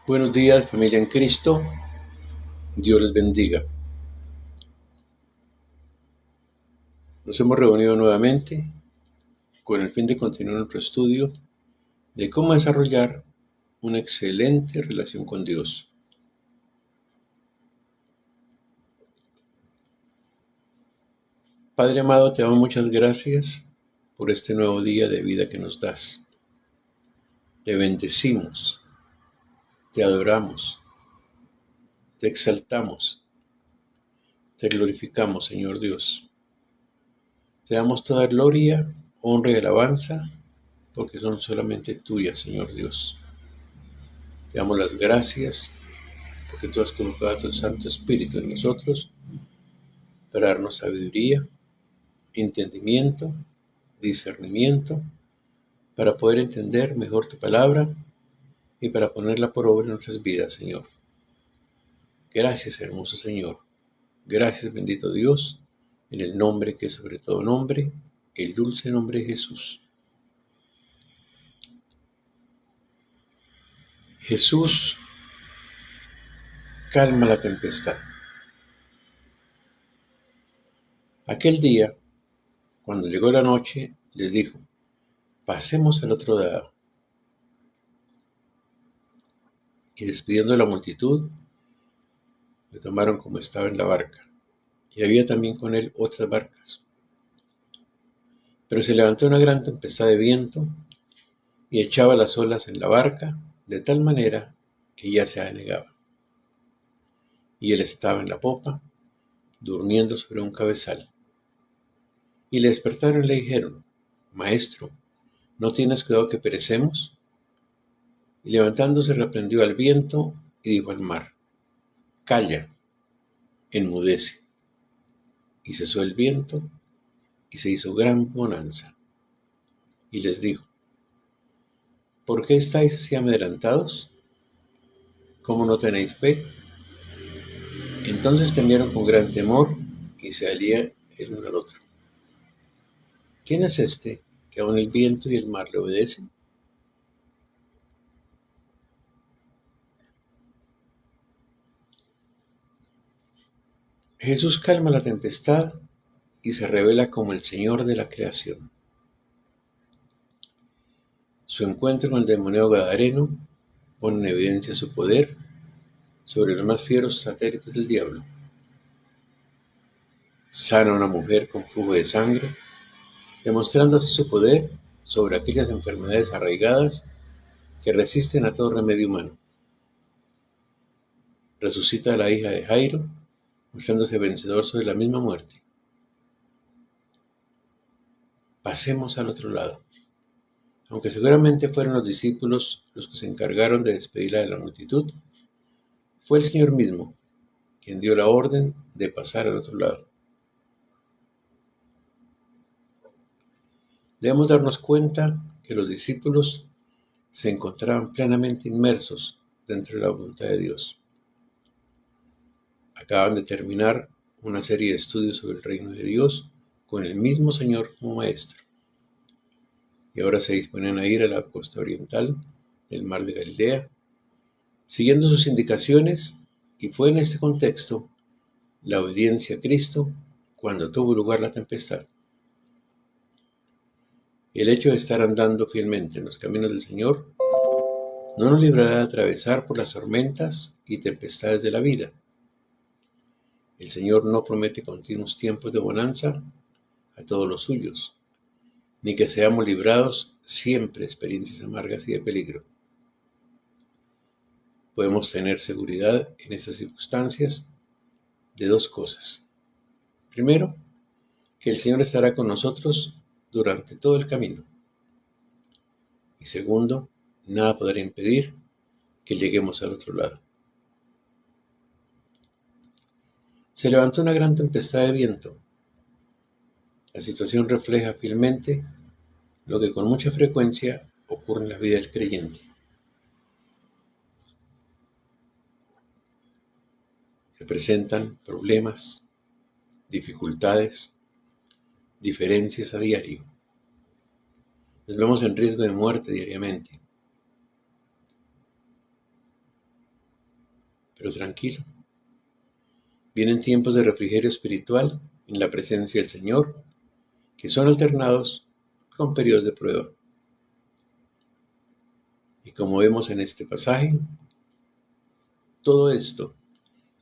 Buenos días, familia en Cristo. Dios les bendiga. Nos hemos reunido nuevamente con el fin de continuar nuestro estudio de cómo desarrollar una excelente relación con Dios. Padre amado, te damos muchas gracias por este nuevo día de vida que nos das. Te bendecimos, te adoramos, te exaltamos, te glorificamos, Señor Dios. Te damos toda gloria, honra y alabanza, porque son solamente tuyas, Señor Dios. Te damos las gracias porque tú has colocado a tu Santo Espíritu en nosotros para darnos sabiduría, entendimiento, discernimiento, para poder entender mejor tu palabra y para ponerla por obra en nuestras vidas, Señor. Gracias, hermoso Señor. Gracias, bendito Dios, en el nombre que es sobre todo nombre, el dulce nombre de Jesús. Jesús calma la tempestad. Aquel día, cuando llegó la noche, les dijo: pasemos al otro lado. Y despidiendo a la multitud, le tomaron como estaba en la barca, y había también con él otras barcas. Pero se levantó una gran tempestad de viento, y echaba las olas en la barca, de tal manera que ya se anegaba. Y él estaba en la popa, durmiendo sobre un cabezal. Y le despertaron y le dijeron: Maestro, ¿no tienes cuidado que perecemos? Y levantándose reprendió al viento, y dijo al mar: Calla, enmudece. Y cesó el viento, y se hizo gran bonanza. Y les dijo: ¿por qué estáis así amedrentados? ¿Cómo no tenéis fe? Entonces temieron con gran temor, y se salían el uno al otro. ¿Quién es este que aun el viento y el mar le obedecen? Jesús calma la tempestad y se revela como el Señor de la creación. Su encuentro con el demonio gadareno pone en evidencia su poder sobre los más fieros satélites del diablo. Sana a una mujer con flujo de sangre, demostrando así su poder sobre aquellas enfermedades arraigadas que resisten a todo remedio humano. Resucita a la hija de Jairo, mostrándose vencedor sobre la misma muerte. Pasemos al otro lado. Aunque seguramente fueron los discípulos los que se encargaron de despedirla de la multitud, fue el Señor mismo quien dio la orden de pasar al otro lado. Debemos darnos cuenta que los discípulos se encontraban plenamente inmersos dentro de la voluntad de Dios. Acaban de terminar una serie de estudios sobre el reino de Dios con el mismo Señor como maestro. Y ahora se disponen a ir a la costa oriental del mar de Galilea, siguiendo sus indicaciones, y fue en este contexto la obediencia a Cristo cuando tuvo lugar la tempestad. El hecho de estar andando fielmente en los caminos del Señor no nos librará de atravesar por las tormentas y tempestades de la vida. El Señor no promete continuos tiempos de bonanza a todos los suyos, ni que seamos librados siempre de experiencias amargas y de peligro. Podemos tener seguridad en estas circunstancias de dos cosas. Primero, que el Señor estará con nosotros durante todo el camino. Y segundo, nada podrá impedir que lleguemos al otro lado. Se levantó una gran tempestad de viento. La situación refleja fielmente lo que con mucha frecuencia ocurre en la vida del creyente. Se presentan problemas, dificultades, diferencias a diario. Nos vemos en riesgo de muerte diariamente. pero tranquilo. Vienen tiempos de refrigerio espiritual en la presencia del Señor, que son alternados con periodos de prueba. Y como vemos en este pasaje, todo esto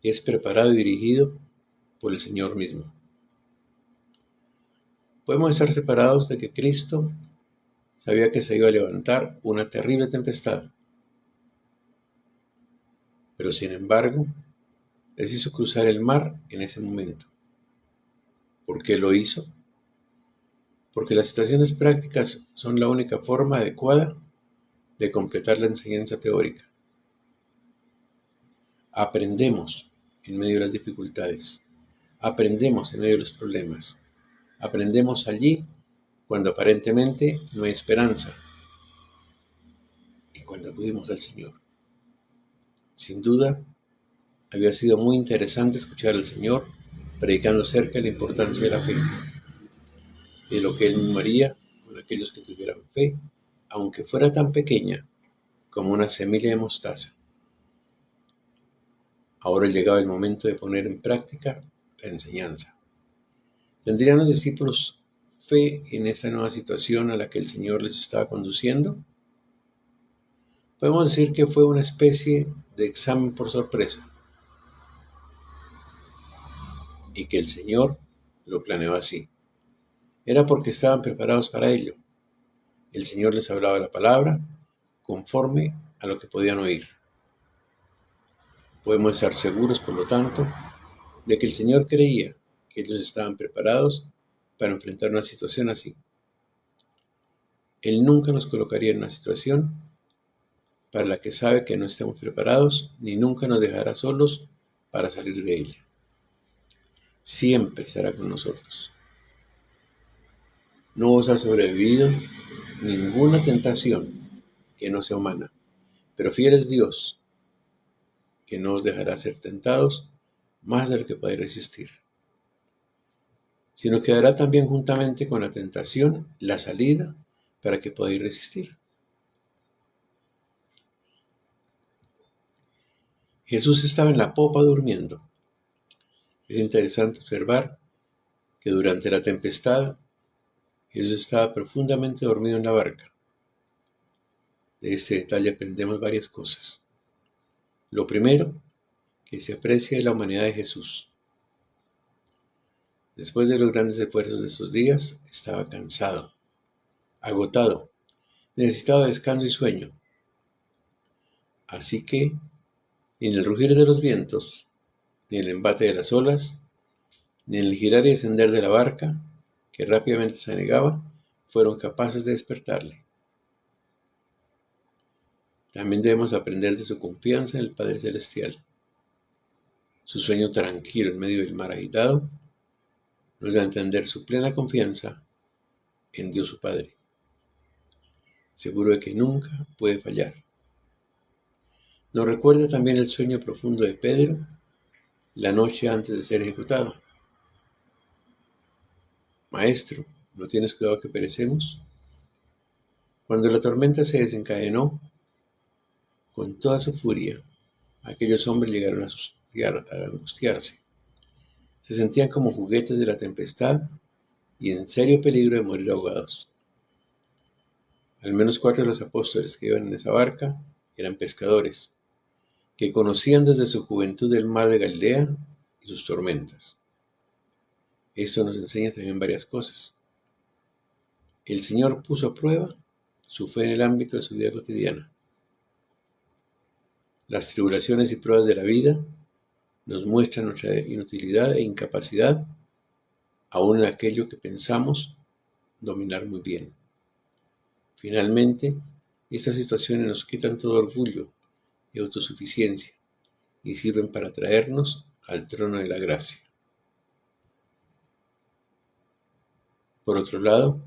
es preparado y dirigido por el Señor mismo. Podemos estar separados de que Cristo sabía que se iba a levantar una terrible tempestad, pero sin embargo, les hizo cruzar el mar en ese momento. ¿Por qué lo hizo? Porque las situaciones prácticas son la única forma adecuada de completar la enseñanza teórica. Aprendemos en medio de las dificultades, aprendemos en medio de los problemas, aprendemos allí cuando aparentemente no hay esperanza y cuando acudimos al Señor. Sin duda, había sido muy interesante escuchar al Señor predicando acerca de la importancia de la fe y de lo que Él mismo haría con aquellos que tuvieran fe, aunque fuera tan pequeña como una semilla de mostaza. Ahora llegaba el momento de poner en práctica la enseñanza. ¿Tendrían los discípulos fe en esta nueva situación a la que el Señor les estaba conduciendo? Podemos decir que fue una especie de examen por sorpresa y que el Señor lo planeó así. Era porque estaban preparados para ello. El Señor les hablaba la palabra conforme a lo que podían oír. Podemos estar seguros, por lo tanto, de que el Señor creía que ellos estaban preparados para enfrentar una situación así. Él nunca nos colocaría en una situación para la que sabe que no estamos preparados, ni nunca nos dejará solos para salir de ella. Siempre estará con nosotros. No os ha sobrevivido ninguna tentación que no sea humana, pero fiel es Dios, que no os dejará ser tentados más de lo que podáis resistir, sino que dará también juntamente con la tentación la salida para que podáis resistir. Jesús estaba en la popa durmiendo. Es interesante observar que durante la tempestad Jesús estaba profundamente dormido en la barca. De este detalle aprendemos varias cosas. Lo primero, que se aprecia de la humanidad de Jesús. Después de los grandes esfuerzos de esos días, estaba cansado, agotado, necesitaba descanso y sueño. Así que, ni en el rugir de los vientos, ni en el embate de las olas, ni en el girar y descender de la barca, que rápidamente se anegaba, fueron capaces de despertarle. También debemos aprender de su confianza en el Padre Celestial. Su sueño tranquilo en medio del mar agitado nos da a entender su plena confianza en Dios su Padre, seguro de que nunca puede fallar. Nos recuerda también el sueño profundo de Pedro la noche antes de ser ejecutado. Maestro, ¿no tienes cuidado que perecemos? Cuando la tormenta se desencadenó, con toda su furia, aquellos hombres llegaron a angustiarse. Se sentían como juguetes de la tempestad y en serio peligro de morir ahogados. Al menos 4 de los apóstoles que iban en esa barca eran pescadores, que conocían desde su juventud el mar de Galilea y sus tormentas. Esto nos enseña también varias cosas. El Señor puso a prueba su fe en el ámbito de su vida cotidiana. Las tribulaciones y pruebas de la vida nos muestran nuestra inutilidad e incapacidad aún en aquello que pensamos dominar muy bien. Finalmente, estas situaciones nos quitan todo orgullo y autosuficiencia y sirven para traernos al trono de la gracia. Por otro lado,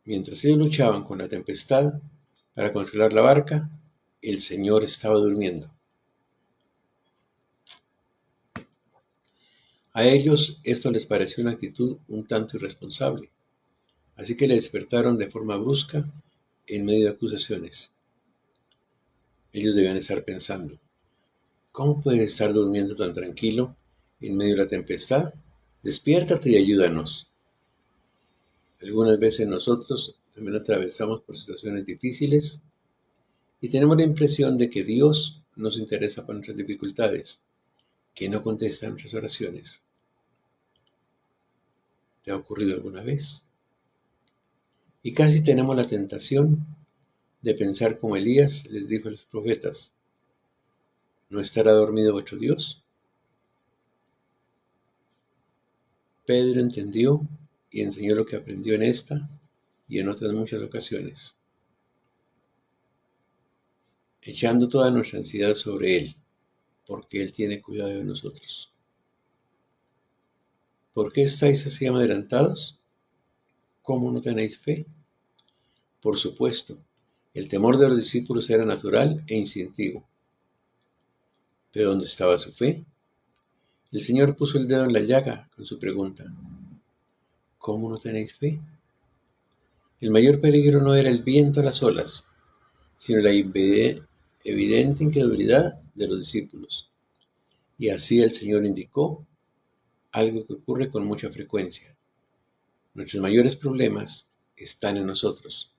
mientras ellos luchaban con la tempestad para controlar la barca, el Señor estaba durmiendo. A ellos esto les pareció una actitud un tanto irresponsable, así que le despertaron de forma brusca en medio de acusaciones. Ellos debían estar pensando, ¿Cómo puedes estar durmiendo tan tranquilo en medio de la tempestad? Despiértate y ayúdanos. Algunas veces nosotros también atravesamos por situaciones difíciles y tenemos la impresión de que Dios no se interesa por nuestras dificultades, que no contesta nuestras oraciones. ¿Te ha ocurrido alguna vez? Y casi tenemos la tentación de pensar como Elías les dijo a los profetas: ¿no estará dormido vuestro Dios? Pedro entendió y enseñó lo que aprendió en esta y en otras muchas ocasiones, echando toda nuestra ansiedad sobre Él, porque Él tiene cuidado de nosotros. ¿Por qué estáis así adelantados? ¿Cómo no tenéis fe? Por supuesto, el temor de los discípulos era natural e instintivo. ¿Pero dónde estaba su fe? El Señor puso el dedo en la llaga con su pregunta: ¿cómo no tenéis fe? El mayor peligro no era el viento a las olas, sino la evidente incredulidad de los discípulos. Y así el Señor indicó algo que ocurre con mucha frecuencia. Nuestros mayores problemas están en nosotros,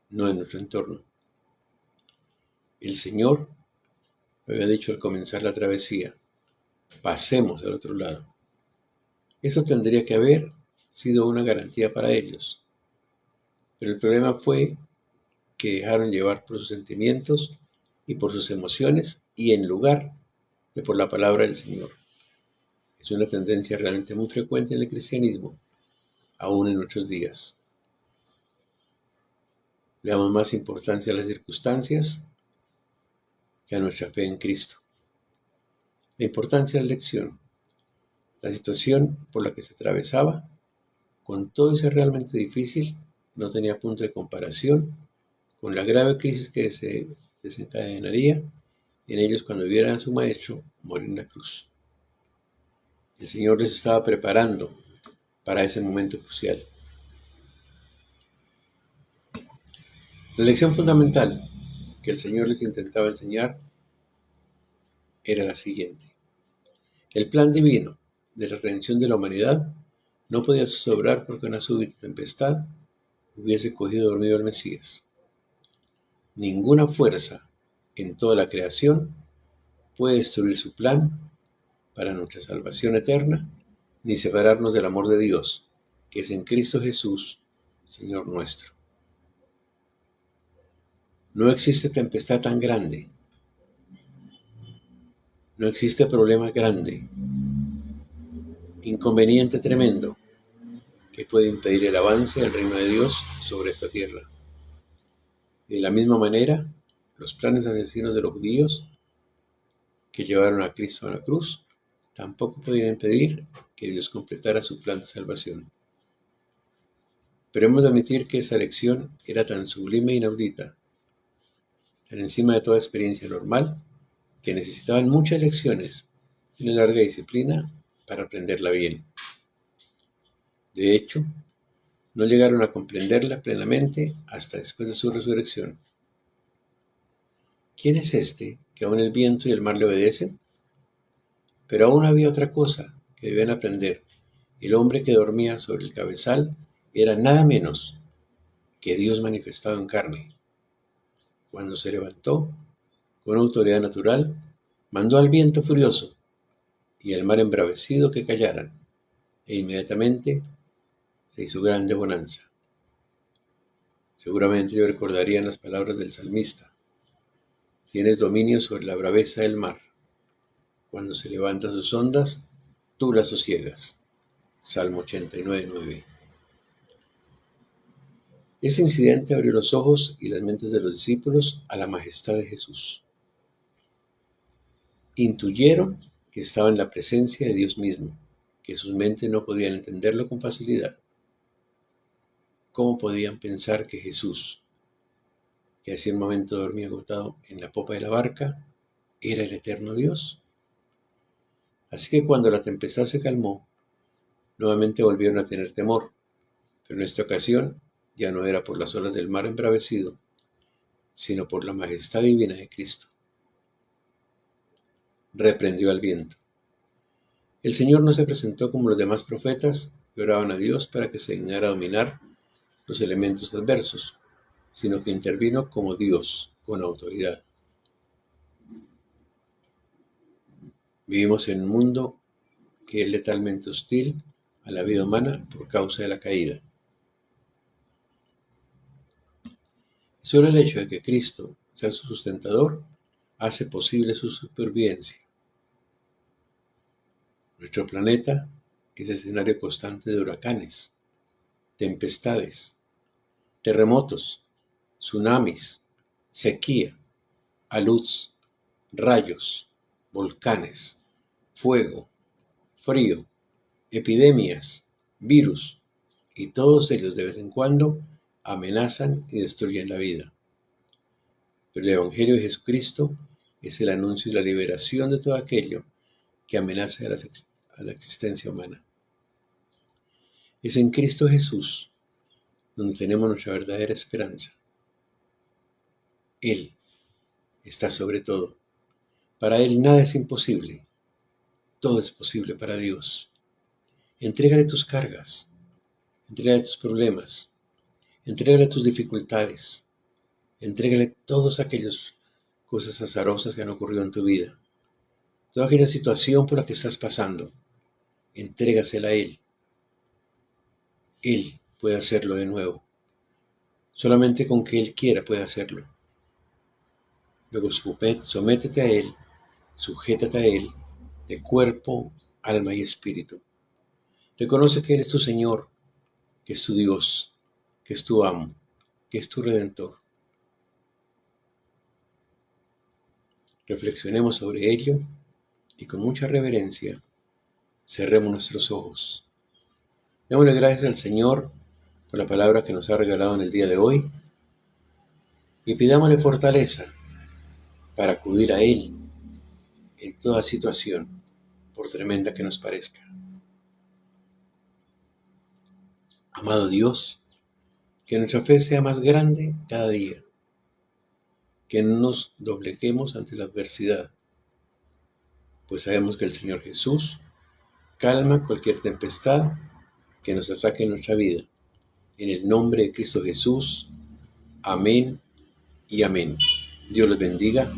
no en nuestro entorno. El Señor me había dicho al comenzar la travesía: pasemos al otro lado. Eso tendría que haber sido una garantía para ellos. Pero el problema fue que dejaron llevar por sus sentimientos y por sus emociones y en lugar de por la palabra del Señor. Es una tendencia realmente muy frecuente en el cristianismo, aún en nuestros días. Le damos más importancia a las circunstancias que a nuestra fe en Cristo. La importancia de la lección. La situación por la que se atravesaba, con todo y ser realmente difícil, no tenía punto de comparación con la grave crisis que se desencadenaría en ellos cuando vieran a su maestro morir en la cruz. El Señor les estaba preparando para ese momento crucial. La lección fundamental que el Señor les intentaba enseñar era la siguiente: el plan divino de la redención de la humanidad no podía sobrar porque una súbita tempestad hubiese cogido dormido al Mesías. Ninguna fuerza en toda la creación puede destruir su plan para nuestra salvación eterna, ni separarnos del amor de Dios, que es en Cristo Jesús, Señor nuestro. No existe tempestad tan grande, no existe problema grande, inconveniente tremendo, que puede impedir el avance del reino de Dios sobre esta tierra. Y de la misma manera, los planes asesinos de los judíos que llevaron a Cristo a la cruz tampoco podían impedir que Dios completara su plan de salvación. Pero hemos de admitir que esa lección era tan sublime e inaudita, tan encima de toda experiencia normal, que necesitaban muchas lecciones y una larga disciplina para aprenderla bien. De hecho, no llegaron a comprenderla plenamente hasta después de su resurrección. ¿Quién es este que aún el viento y el mar le obedecen? Pero aún había otra cosa que debían aprender. El hombre que dormía sobre el cabezal era nada menos que Dios manifestado en carne. Cuando se levantó, con autoridad natural, mandó al viento furioso y al mar embravecido que callaran, e inmediatamente se hizo grande bonanza. Seguramente ellos recordarían las palabras del salmista: tienes dominio sobre la braveza del mar. Cuando se levantan sus ondas, tú las sosiegas. Salmo 89:9. Ese incidente abrió los ojos y las mentes de los discípulos a la majestad de Jesús. Intuyeron que estaba en la presencia de Dios mismo, que sus mentes no podían entenderlo con facilidad. ¿Cómo podían pensar que Jesús, que hacía un momento dormía agotado en la popa de la barca, era el eterno Dios? Así que cuando la tempestad se calmó, nuevamente volvieron a tener temor, pero en esta ocasión ya no era por las olas del mar embravecido, sino por la majestad divina de Cristo. reprendió al viento. El Señor no se presentó como los demás profetas que oraban a Dios para que se dignara dominar los elementos adversos, sino que intervino como Dios, con autoridad. Vivimos en un mundo que es letalmente hostil a la vida humana por causa de la caída. Solo el hecho de que Cristo sea su sustentador hace posible su supervivencia. Nuestro planeta es escenario constante de huracanes, tempestades, terremotos, tsunamis, sequía, alud, rayos, volcanes, fuego, frío, epidemias, virus, y todos ellos de vez en cuando amenazan y destruyen la vida. Pero el Evangelio de Jesucristo es el anuncio y la liberación de todo aquello que amenaza a la existencia humana. Es en Cristo Jesús donde tenemos nuestra verdadera esperanza. Él está sobre todo. Para Él nada es imposible. Todo es posible para Dios. Entrégale tus cargas, entrégale tus problemas, entrégale tus dificultades, entrégale todas aquellas cosas azarosas que han ocurrido en tu vida, toda aquella situación por la que estás pasando. Entrégasela a Él. Él puede hacerlo de nuevo. Solamente con que Él quiera puede hacerlo. Luego sométete a Él, sujétate a Él, de cuerpo, alma y espíritu. Reconoce que Él es tu Señor, que es tu Dios, que es tu amo, que es tu Redentor. Reflexionemos sobre ello y con mucha reverencia cerremos nuestros ojos. Démosle gracias al Señor por la palabra que nos ha regalado en el día de hoy y pidámosle fortaleza para acudir a Él en toda situación, por tremenda que nos parezca. Amado Dios, que nuestra fe sea más grande cada día, que no nos dobleguemos ante la adversidad, pues sabemos que el Señor Jesús calma cualquier tempestad que nos ataque en nuestra vida. En el nombre de Cristo Jesús, amén y amén. Dios los bendiga